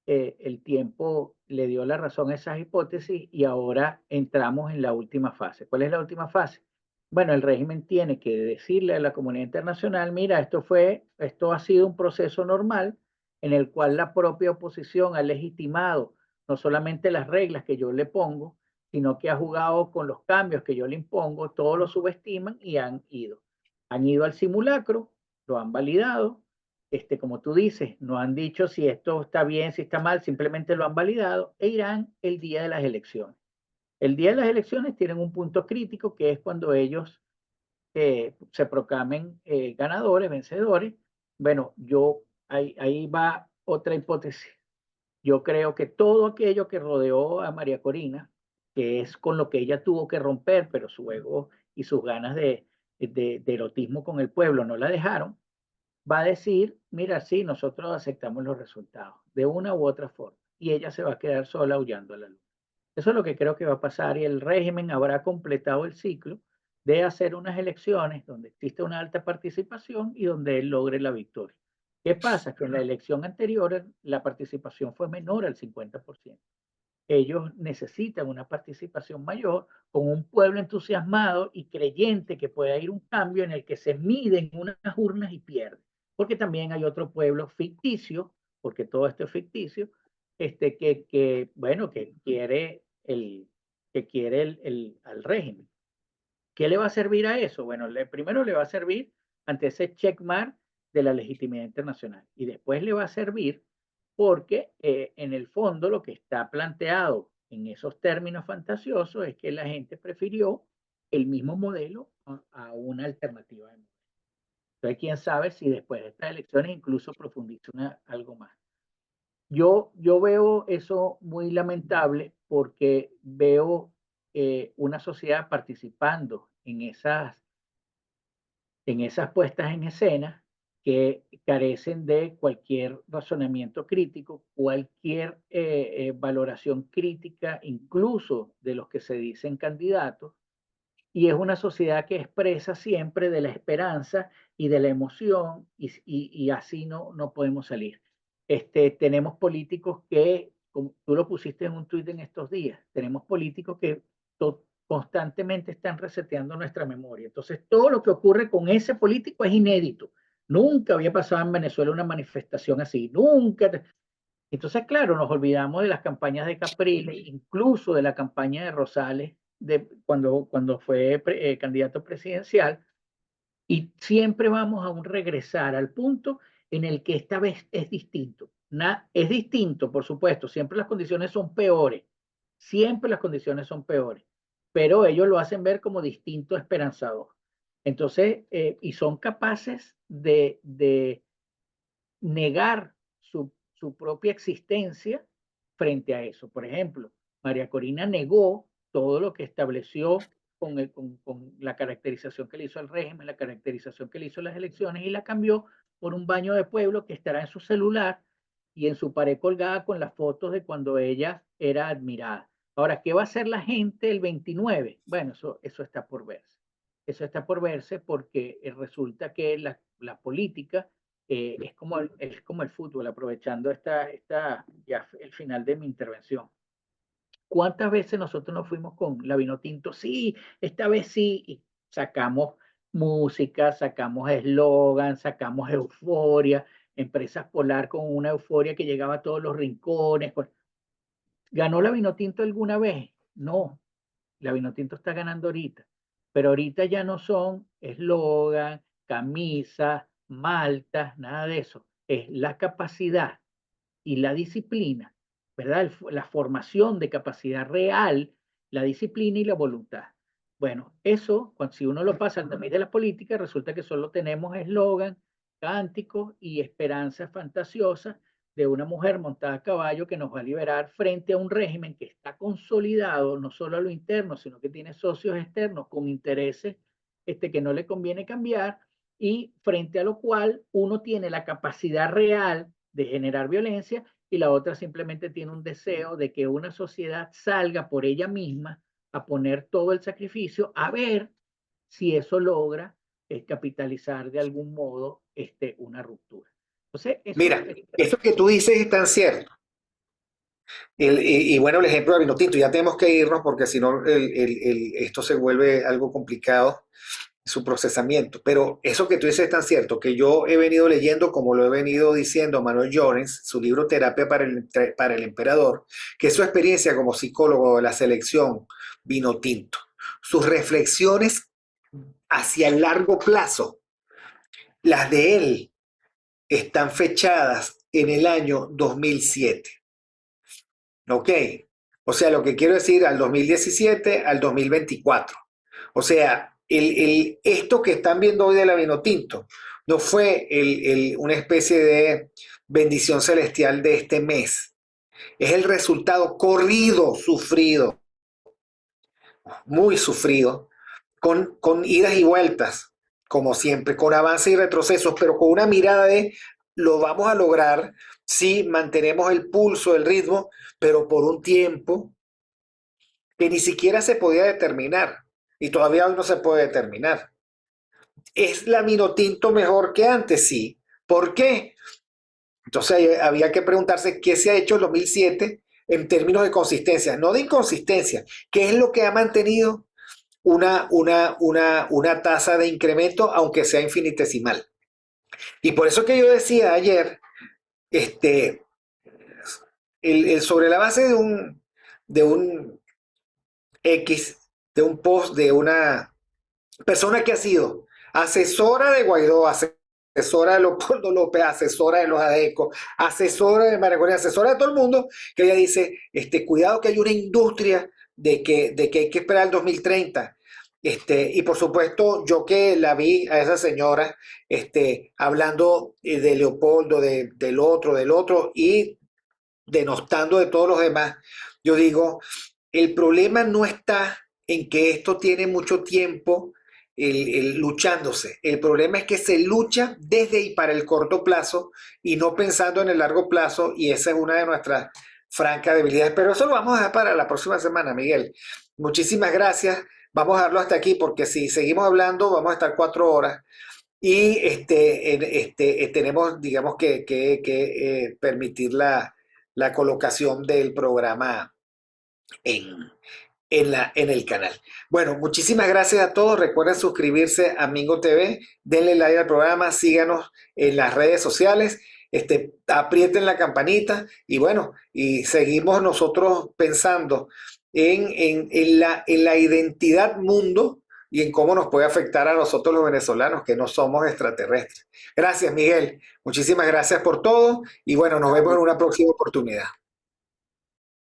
el tiempo le dio la razón a esas hipótesis y ahora entramos en la última fase. ¿Cuál es la última fase? Bueno, el régimen tiene que decirle a la comunidad internacional, mira, esto ha sido un proceso normal en el cual la propia oposición ha legitimado no solamente las reglas que yo le pongo, sino que ha jugado con los cambios que yo le impongo, todos lo subestiman y han ido. Han ido al simulacro, lo han validado, como tú dices, no han dicho si esto está bien, si está mal, simplemente lo han validado e irán el día de las elecciones. El día de las elecciones tienen un punto crítico que es cuando ellos se proclamen ganadores, vencedores. Bueno, ahí va otra hipótesis. Yo creo que todo aquello que rodeó a María Corina, que es con lo que ella tuvo que romper, pero su ego y sus ganas de erotismo con el pueblo no la dejaron, va a decir, mira, sí, nosotros aceptamos los resultados de una u otra forma y ella se va a quedar sola huyendo a la luz. Eso es lo que creo que va a pasar y el régimen habrá completado el ciclo de hacer unas elecciones donde existe una alta participación y donde él logre la victoria. ¿Qué pasa? Que en la elección anterior la participación fue menor al 50%. Ellos necesitan una participación mayor con un pueblo entusiasmado y creyente que pueda ir un cambio en el que se miden unas urnas y pierden. Porque también hay otro pueblo ficticio, porque todo esto es ficticio, bueno, que quiere al régimen. ¿Qué le va a servir a eso? Bueno, primero le va a servir ante ese checkmark de la legitimidad internacional y después le va a servir porque en el fondo lo que está planteado en esos términos fantasiosos es que la gente prefirió el mismo modelo a una alternativa de modelo. Entonces, quién sabe si después de estas elecciones incluso profundiza algo más. Yo veo eso muy lamentable porque veo una sociedad participando en esas puestas en escena que carecen de cualquier razonamiento crítico, cualquier valoración crítica, incluso de los que se dicen candidatos, y es una sociedad que expresa siempre de la esperanza y de la emoción y así no podemos salir. Tenemos políticos que, como tú lo pusiste en un tuit en estos días, tenemos políticos que constantemente están reseteando nuestra memoria. Entonces, todo lo que ocurre con ese político es inédito. Nunca había pasado en Venezuela una manifestación así, nunca. Entonces, claro, nos olvidamos de las campañas de Capriles, incluso de la campaña de Rosales, cuando fue candidato presidencial, y siempre vamos a un regresar al punto en el que esta vez es distinto. Es distinto, por supuesto, siempre las condiciones son peores, siempre las condiciones son peores, pero ellos lo hacen ver como distinto, esperanzador. Entonces, y son capaces de negar su propia existencia frente a eso. Por ejemplo, María Corina negó todo lo que estableció con la caracterización que le hizo al régimen, la caracterización que le hizo a las elecciones y la cambió por un baño de pueblo que estará en su celular y en su pared colgada con las fotos de cuando ella era admirada. Ahora, ¿qué va a hacer la gente el 29? Bueno, eso está por verse. Eso está por verse porque resulta que la política es como el fútbol, aprovechando ya el final de mi intervención. ¿Cuántas veces nosotros nos fuimos con la Vinotinto? Sí, esta vez sí, y sacamos música, sacamos eslogan, sacamos euforia, Empresas Polar con una euforia que llegaba a todos los rincones. ¿Ganó la Vinotinto alguna vez? No, la Vinotinto está ganando ahorita, pero ahorita ya no son eslogan, camisas, maltas, nada de eso. Es la capacidad y la disciplina, ¿verdad? La formación de capacidad real, la disciplina y la voluntad. Bueno, eso, si uno lo pasa al tamiz de la política, resulta que solo tenemos eslogan, cánticos y esperanzas fantasiosas de una mujer montada a caballo que nos va a liberar frente a un régimen que está consolidado, no solo a lo interno, sino que tiene socios externos con intereses que no le conviene cambiar y frente a lo cual uno tiene la capacidad real de generar violencia y la otra simplemente tiene un deseo de que una sociedad salga por ella misma a poner todo el sacrificio, a ver si eso logra capitalizar de algún modo una ruptura. Entonces, eso Mira, eso que tú dices es tan cierto. Y bueno, el ejemplo de vino tinto, ya tenemos que irnos porque si no esto se vuelve algo complicado, su procesamiento. Pero eso que tú dices es tan cierto, que yo he venido leyendo, como lo he venido diciendo Manuel Llorens, su libro Terapia para el Emperador, que es su experiencia como psicólogo de la selección vino tinto. Sus reflexiones hacia el largo plazo, las de él, están fechadas en el año 2007. ¿Ok? O sea, lo que quiero decir, al 2017, al 2024. O sea, esto que están viendo hoy de la Vinotinto no fue una especie de bendición celestial de este mes. Es el resultado corrido, sufrido, muy sufrido, con idas y vueltas, como siempre, con avances y retrocesos, pero con una mirada de lo vamos a lograr si mantenemos el pulso, el ritmo, pero por un tiempo que ni siquiera se podía determinar y todavía hoy no se puede determinar. ¿Es la Minotinto mejor que antes? Sí. ¿Por qué? Entonces había que preguntarse qué se ha hecho en 2007 en términos de consistencia, no de inconsistencia. ¿Qué es lo que ha mantenido una tasa de incremento, aunque sea infinitesimal? Y por eso que yo decía ayer, este, sobre la base de un X, de un post de una persona que ha sido asesora de Guaidó, asesora de Leopoldo López, asesora de los ADECO, asesora de María, asesora de todo el mundo, que ella dice, cuidado que hay una industria de que hay que esperar el 2030. Y por supuesto, yo que la vi a esa señora hablando de Leopoldo, del otro, y denostando de todos los demás, yo digo, el problema no está en que esto tiene mucho tiempo luchándose. El problema es que se lucha desde y para el corto plazo y no pensando en el largo plazo, y esa es una de nuestras francas debilidades. Pero eso lo vamos a dejar para la próxima semana, Miguel. Muchísimas gracias. Vamos a dejarlo hasta aquí porque si seguimos hablando vamos a estar 4 horas y tenemos, digamos, que permitir la colocación del programa en, en el canal. Bueno, muchísimas gracias a todos. Recuerden suscribirse a Mingo TV, denle like al programa, síganos en las redes sociales, aprieten la campanita y bueno, y seguimos nosotros pensando en la identidad mundo y en cómo nos puede afectar a nosotros los venezolanos que no somos extraterrestres. Gracias, Miguel. Muchísimas gracias por todo y bueno, nos vemos en una próxima oportunidad.